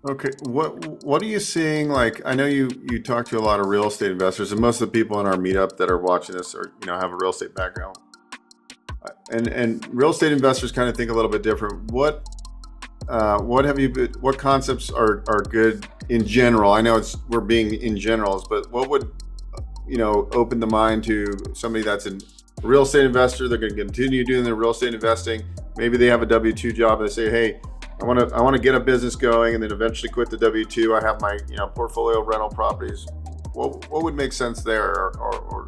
Okay, what are you seeing? Like, I know you talk to a lot of real estate investors, and most of the people in our meetup that are watching this are have a real estate background, and real estate investors kind of think a little bit different. What have you been, what concepts are good in general? I know we're being in generals, but what would open the mind to somebody that's a real estate investor? They're going to continue doing their real estate investing. Maybe they have a W-2 job and they say, hey, I want to get a business going and then eventually quit the W-2. I have my portfolio of rental properties. What would make sense there, or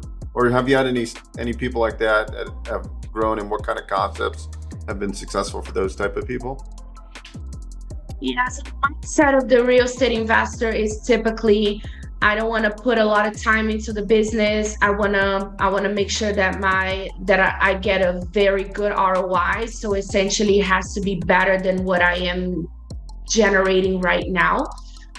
have you had any people like that have grown, and what kind of concepts have been successful for those type of people? Yeah, so the mindset of the real estate investor is typically, I don't want to put a lot of time into the business. I want to make sure that I get a very good ROI. So essentially it has to be better than what I am generating right now.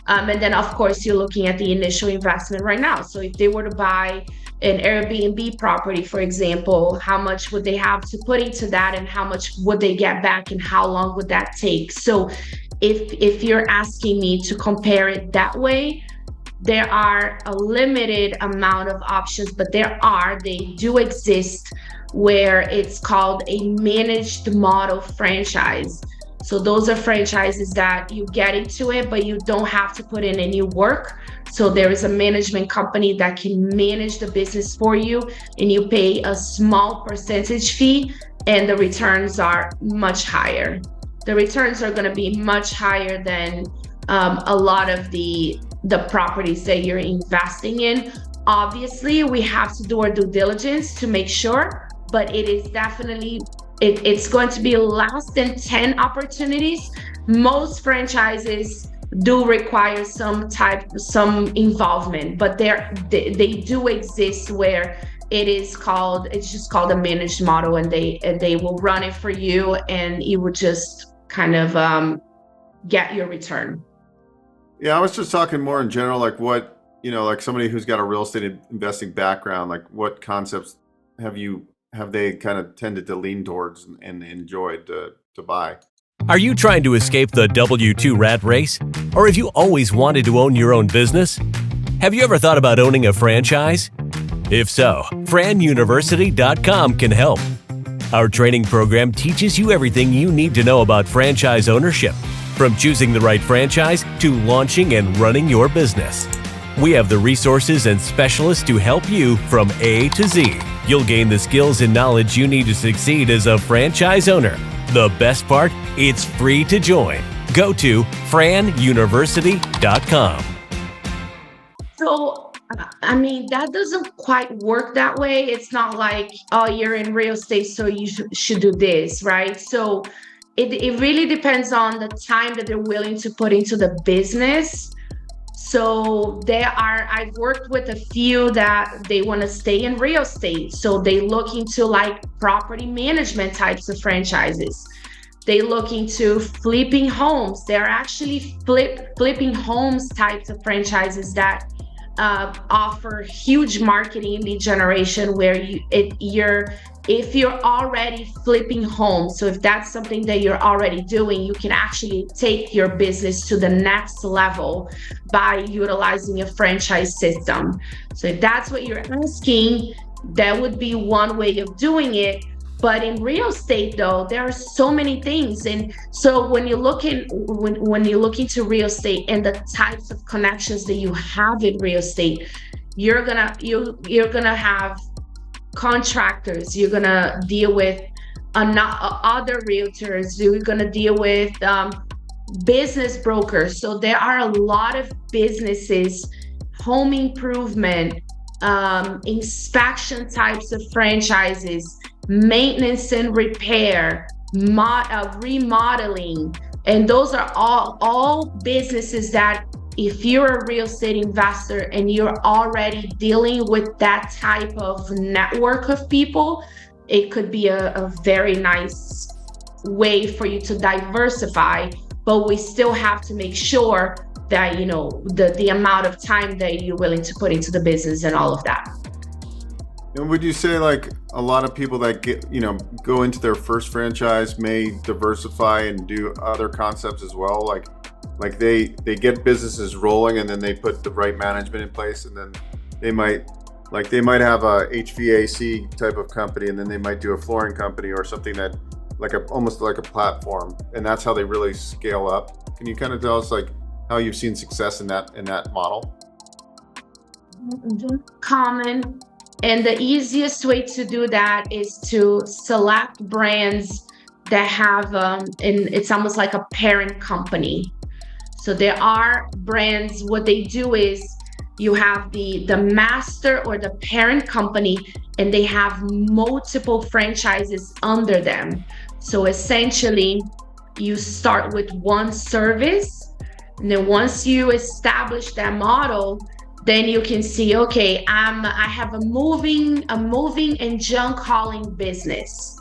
And then of course you're looking at the initial investment right now. So if they were to buy an Airbnb property, for example, how much would they have to put into that, and how much would they get back, and how long would that take? So if you're asking me to compare it that way, there are a limited amount of options, but they do exist, where it's called a managed model franchise. So those are franchises that you get into it, but you don't have to put in any work. So there is a management company that can manage the business for you, and you pay a small percentage fee, and the returns are much higher. The returns are going to be much higher than a lot of the properties that you're investing in. Obviously, we have to do our due diligence to make sure, but it is definitely it's going to be less than 10 opportunities. Most franchises do require some involvement, but they do exist where it's just called a managed model, and they will run it for you, and you will just kind of get your return. Yeah, I was just talking more in general, like like somebody who's got a real estate investing background, like what concepts have they kind of tended to lean towards and enjoyed to buy? Are you trying to escape the W 2 rat race? Or have you always wanted to own your own business? Have you ever thought about owning a franchise? If so, franuniversity.com can help. Our training program teaches you everything you need to know about franchise ownership, from choosing the right franchise to launching and running your business. We have the resources and specialists to help you from A to Z. You'll gain the skills and knowledge you need to succeed as a franchise owner. The best part, it's free to join. Go to franuniversity.com. So, I mean, that doesn't quite work that way. It's not like, oh, you're in real estate, so you should do this, right? So, it really depends on the time that they're willing to put into the business. So I've worked with a few that they want to stay in real estate. So they look into like property management types of franchises. They look into flipping homes. They're actually flipping homes types of franchises that offer huge marketing and lead generation, where if you're already flipping homes, so if that's something that you're already doing, you can actually take your business to the next level by utilizing a franchise system. So if that's what you're asking, that would be one way of doing it. But in real estate, though, there are so many things. And so when you look into real estate and the types of connections that you have in real estate, you're gonna have contractors, you're gonna deal with other realtors, you're gonna deal with business brokers. So there are a lot of businesses, home improvement, inspection types of franchises, maintenance and repair, remodeling. And those are all businesses that, if you're a real estate investor and you're already dealing with that type of network of people, it could be a very nice way for you to diversify. But we still have to make sure that, the amount of time that you're willing to put into the business and all of that. And would you say, like, a lot of people that go into their first franchise may diversify and do other concepts as well? Like, Like they get businesses rolling, and then they put the right management in place, and then they might have a HVAC type of company, and then they might do a flooring company or something that almost like a platform, and that's how they really scale up. Can you kind of tell us like how you've seen success in that model? Common, and the easiest way to do that is to select brands that have and it's almost like a parent company. So there are brands, what they do is you have the master or the parent company, and they have multiple franchises under them. So essentially you start with one service, and then once you establish that model, then you can see, okay, I have a moving and junk hauling business.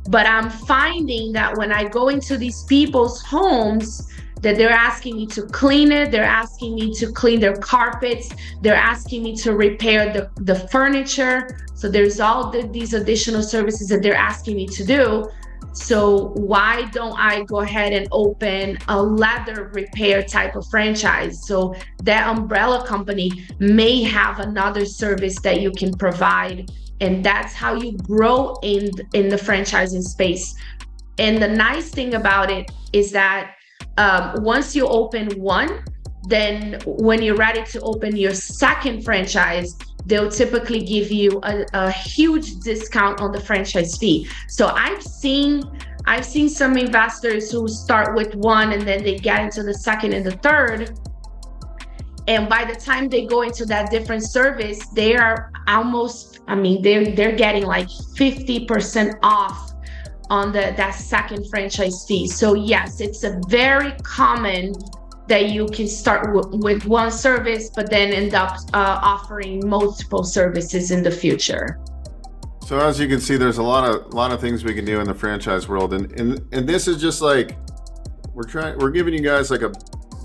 But I'm finding that when I go into these people's homes, that they're asking me to clean it, they're asking me to clean their carpets, they're asking me to repair the furniture. So there's all these additional services that they're asking me to do. So why don't I go ahead and open a leather repair type of franchise? So that umbrella company may have another service that you can provide, and that's how you grow in the franchising space. And the nice thing about it is that once you open one, then when you're ready to open your second franchise, they'll typically give you a huge discount on the franchise fee. So I've seen some investors who start with one and then they get into the second and the third. And by the time they go into that different service, they are almost, they're getting like 50% off on that second franchise fee. So yes, it's a very common that you can start with one service, but then end up offering multiple services in the future. So as you can see, there's a lot of things we can do in the franchise world, and this is just like we're giving you guys like a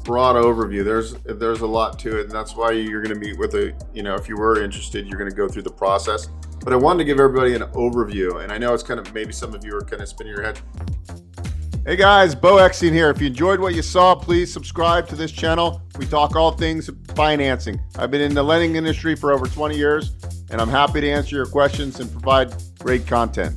broad overview. There's a lot to it, and that's why you're going to meet with if you were interested, you're going to go through the process. But I wanted to give everybody an overview, and I know it's kind of, maybe some of you are kind of spinning your head. Hey guys, Beau here. If you enjoyed what you saw, please subscribe to this channel. We talk all things financing. I've been in the lending industry for over 20 years, and I'm happy to answer your questions and provide great content.